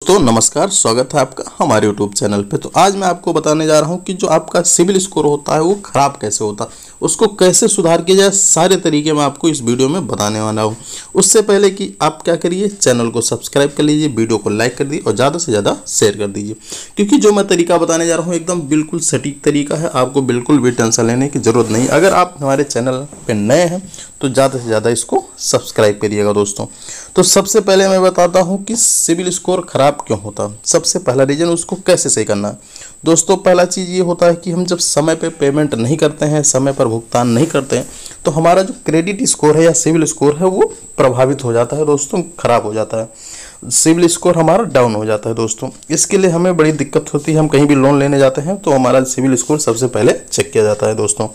तो नमस्कार, स्वागत है आपका हमारे YouTube चैनल पे। तो आज मैं आपको बताने जा रहा हूँ कि जो आपका सिविल स्कोर होता है वो ख़राब कैसे होता है, उसको कैसे सुधार किया जाए, सारे तरीके मैं आपको इस वीडियो में बताने वाला हूँ। उससे पहले कि आप क्या करिए, चैनल को सब्सक्राइब कर लीजिए, वीडियो को लाइक कर दीजिए और ज़्यादा से ज़्यादा शेयर कर दीजिए, क्योंकि जो मैं तरीका बताने जा रहा हूँ एकदम बिल्कुल सटीक तरीका है। आपको बिल्कुल भी टेंशन लेने की ज़रूरत नहीं। अगर आप हमारे चैनल पर नए हैं तो ज़्यादा से ज़्यादा इसको सब्सक्राइब करिएगा दोस्तों। तो सबसे पहले मैं बताता हूँ कि सिविल स्कोर ख़राब क्यों होता है। सबसे पहला रीज़न, उसको कैसे सही करना है दोस्तों। पहला चीज़ ये होता है कि हम जब समय पे पेमेंट नहीं करते हैं, समय पर भुगतान नहीं करते हैं, तो हमारा जो क्रेडिट स्कोर है या सिविल स्कोर है वो प्रभावित हो जाता है दोस्तों, ख़राब हो जाता है। सिविल स्कोर हमारा डाउन हो जाता है दोस्तों। इसके लिए हमें बड़ी दिक्कत होती है। हम कहीं भी लोन लेने जाते हैं तो हमारा सिविल स्कोर सबसे पहले चेक किया जाता है दोस्तों।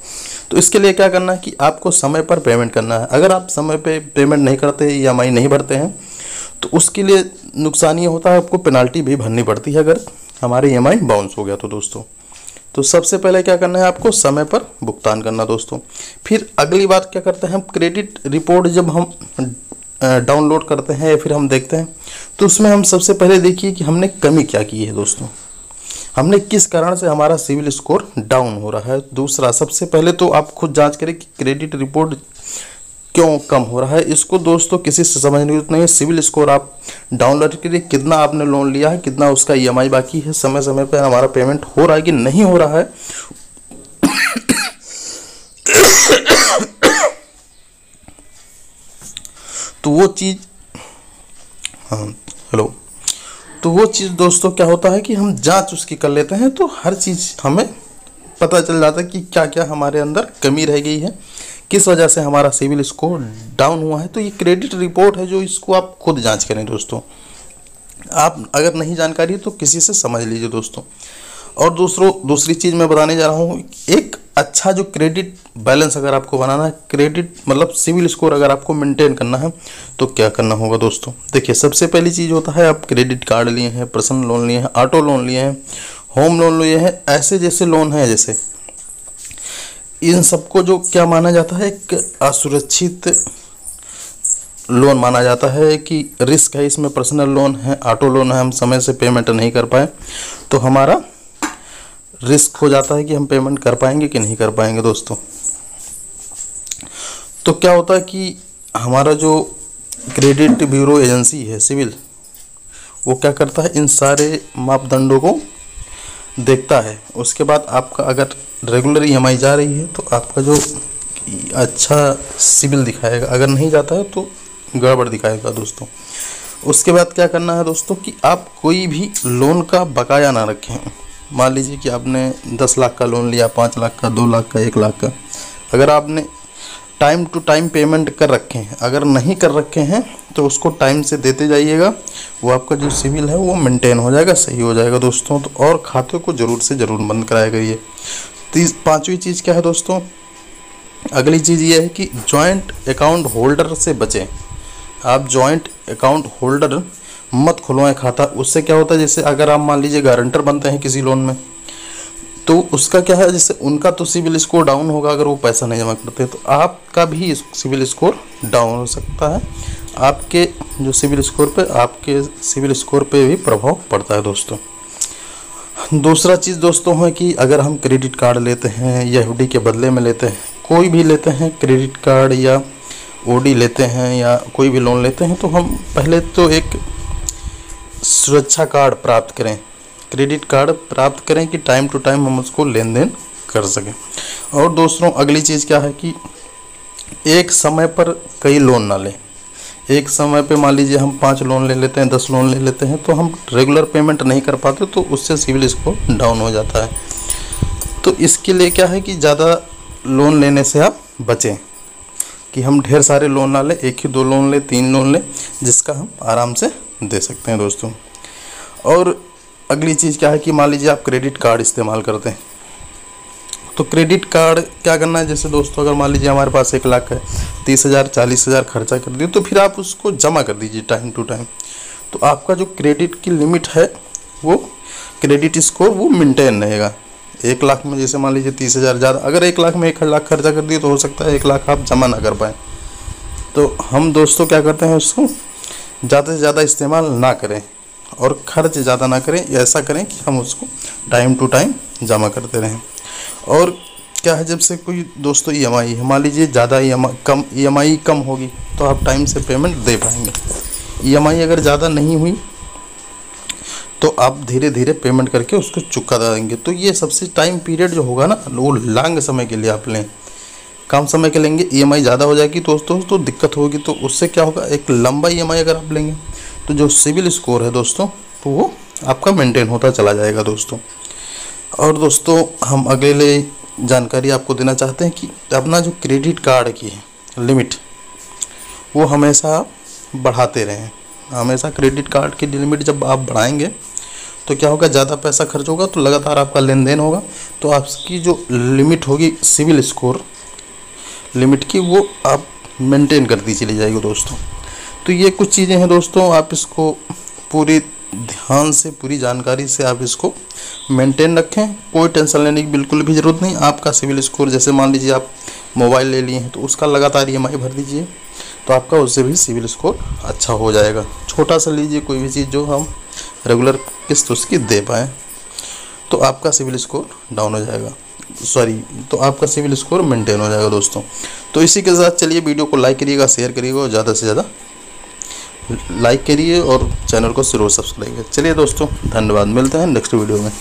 तो इसके लिए क्या करना है कि आपको समय पर पेमेंट करना है। अगर आप समय पे पेमेंट नहीं करते, EMI नहीं भरते हैं, तो उसके लिए नुकसान ये होता है, आपको पेनाल्टी भी भरनी पड़ती है अगर हमारे EMI बाउंस हो गया तो दोस्तों। तो सबसे पहले क्या करना है, आपको समय पर भुगतान करना दोस्तों। फिर अगली बात क्या करते हैं, हम क्रेडिट रिपोर्ट जब हम डाउनलोड करते हैं या फिर हम देखते हैं, तो उसमें हम सबसे पहले देखिए कि हमने कमी क्या की है दोस्तों, हमने किस कारण से हमारा सिविल स्कोर डाउन हो रहा है। दूसरा, सबसे पहले तो आप खुद जांच करें कि क्रेडिट रिपोर्ट क्यों कम हो रहा है। इसको दोस्तों किसी से समझने की जरूरत नहीं है। सिविल स्कोर आप डाउनलोड करिए, कितना आपने लोन लिया है, कितना उसका EMI बाकी है, समय समय पर हमारा पेमेंट हो रहा है कि नहीं हो रहा है। तो वो चीज़ तो वो चीज़ दोस्तों क्या होता है कि हम जांच उसकी कर लेते हैं, तो हर चीज़ हमें पता चल जाता है कि क्या क्या हमारे अंदर कमी रह गई है, किस वजह से हमारा सिविल स्कोर डाउन हुआ है। तो ये क्रेडिट रिपोर्ट है जो इसको आप खुद जांच करें दोस्तों। आप अगर नहीं जानकारी है तो किसी से समझ लीजिए दोस्तों। और दूसरी चीज़ मैं बताने जा रहा हूँ, एक अच्छा जो क्रेडिट बैलेंस अगर आपको बनाना है, क्रेडिट मतलब सिविल स्कोर अगर आपको मेंटेन करना है, तो क्या करना होगा दोस्तों। देखिए, सबसे पहली चीज़ होता है, आप क्रेडिट कार्ड लिए हैं, पर्सनल लोन लिए हैं, ऑटो लोन लिए हैं, होम लोन लिए हैं, ऐसे जैसे लोन हैं, जैसे इन सबको जो क्या माना जाता है, एक असुरक्षित लोन माना जाता है कि रिस्क है इसमें। पर्सनल लोन है, ऑटो लोन है, हम समय से पेमेंट नहीं कर पाए तो हमारा रिस्क हो जाता है कि हम पेमेंट कर पाएंगे कि नहीं कर पाएंगे दोस्तों। तो क्या होता है कि हमारा जो क्रेडिट ब्यूरो एजेंसी है सिविल, वो क्या करता है, इन सारे मापदंडों को देखता है। उसके बाद आपका अगर रेगुलर EMI जा रही है तो आपका जो अच्छा सिविल दिखाएगा, अगर नहीं जाता है तो गड़बड़ दिखाएगा दोस्तों। उसके बाद क्या करना है दोस्तों कि आप कोई भी लोन का बकाया ना रखें। मान लीजिए कि आपने 10 लाख का लोन लिया, 5 लाख का, 2 लाख का, 1 लाख का, अगर आपने टाइम टू टाइम पेमेंट कर रखे हैं, अगर नहीं कर रखे हैं तो उसको टाइम से देते जाइएगा। वो आपका जो सिविल है वो मेंटेन हो जाएगा, सही हो जाएगा दोस्तों। तो और खाते को ज़रूर से ज़रूर बंद कराया करिए। पांचवी चीज़ क्या है दोस्तों, अगली चीज़ ये है कि जॉइंट अकाउंट होल्डर से बचें। आप जॉइंट अकाउंट होल्डर मत खुलवाएं खाता। उससे क्या होता है, जैसे अगर आप मान लीजिए गारंटर बनते हैं किसी लोन में, तो उसका क्या है, जैसे उनका तो सिविल स्कोर डाउन होगा अगर वो पैसा नहीं जमा करते, तो आपका भी सिविल स्कोर डाउन हो सकता है। आपके जो सिविल स्कोर पे, आपके सिविल स्कोर पे भी प्रभाव पड़ता है दोस्तों। दूसरा चीज़ दोस्तों है कि अगर हम क्रेडिट कार्ड लेते हैं या FD के बदले में लेते हैं, कोई भी लेते हैं क्रेडिट कार्ड या OD लेते हैं या कोई भी लोन लेते हैं, तो हम पहले तो एक सुरक्षा कार्ड प्राप्त करें, क्रेडिट कार्ड प्राप्त करें कि टाइम टू टाइम हम उसको लेन देन कर सकें। और दोस्तों अगली चीज़ क्या है कि एक समय पर कई लोन ना लें। एक समय पे मान लीजिए हम 5 लोन ले लेते हैं, 10 लोन ले लेते हैं, तो हम रेगुलर पेमेंट नहीं कर पाते, तो उससे सिविल स्कोर डाउन हो जाता है। तो इसके लिए क्या है कि ज़्यादा लोन लेने से आप बचें, कि हम ढेर सारे लोन ना लें, 1 ही 2 लोन लें, 3 लोन लें, जिसका हम आराम से दे सकते हैं दोस्तों। और अगली चीज़ क्या है कि मान लीजिए आप क्रेडिट कार्ड इस्तेमाल करते हैं, तो क्रेडिट कार्ड क्या करना है, जैसे दोस्तों अगर मान लीजिए हमारे पास 1 लाख है, 30,000 40,000 खर्चा कर दिए, तो फिर आप उसको जमा कर दीजिए टाइम टू टाइम। तो आपका जो क्रेडिट की लिमिट है, वो क्रेडिट स्कोर वो मेंटेन रहेगा। 1 लाख में जैसे मान लीजिए 30,000 ज़्यादा, अगर 1 लाख में 1 लाख खर्चा कर दिए तो हो सकता है 1 लाख आप जमा ना कर पाएँ। तो हम दोस्तों क्या करते हैं, उसको ज़्यादा से ज़्यादा इस्तेमाल ना करें। और खर्च ज़्यादा ना करें। ऐसा करें कि हम उसको टाइम टू टाइम जमा करते रहें। और क्या है, जब से कोई दोस्तों EMI, मान लीजिए ज़्यादा EMI कम होगी तो आप टाइम से पेमेंट दे पाएंगे। EMI अगर ज़्यादा नहीं हुई तो आप धीरे धीरे पेमेंट करके उसको चुका देंगे। तो ये सबसे टाइम पीरियड जो होगा ना, वो लॉन्ग समय के लिए आप लें, कम समय के लेंगे। EMI ज़्यादा हो जाएगी दोस्तों तो दिक्कत होगी। तो उससे क्या होगा, एक लंबा EMI अगर आप लेंगे तो जो सिविल स्कोर है दोस्तों तो वो आपका मेंटेन होता चला जाएगा दोस्तों। और दोस्तों हम अगले जानकारी आपको देना चाहते हैं कि अपना जो क्रेडिट कार्ड की लिमिट वो हमेशा बढ़ाते रहें। हमेशा क्रेडिट कार्ड की लिमिट जब आप बढ़ाएंगे तो क्या होगा, ज़्यादा पैसा खर्च होगा तो लगातार आपका लेन देन होगा, तो आपकी जो लिमिट होगी सिविल स्कोर लिमिट की वो आप मेंटेन करती चली जाएगी दोस्तों। तो ये कुछ चीज़ें हैं दोस्तों, आप इसको पूरी ध्यान से, पूरी जानकारी से आप इसको मेंटेन रखें। कोई टेंशन लेने की बिल्कुल भी ज़रूरत नहीं। आपका सिविल स्कोर, जैसे मान लीजिए आप मोबाइल ले लिए हैं तो उसका लगातार EMI भर दीजिए तो आपका उससे भी सिविल स्कोर अच्छा हो जाएगा। छोटा सा लीजिए कोई भी चीज़ जो हम रेगुलर किस्त उसकी दे पाएँ तो आपका सिविल स्कोर डाउन हो जाएगा, तो आपका सिविल स्कोर मेंटेन हो जाएगा दोस्तों। तो इसी के साथ चलिए वीडियो को लाइक करिएगा, शेयर करिएगा और ज़्यादा से ज़्यादा लाइक करिए और चैनल को ज़रूर सब्सक्राइब करिए। चलिए दोस्तों, धन्यवाद, मिलते हैं नेक्स्ट वीडियो में।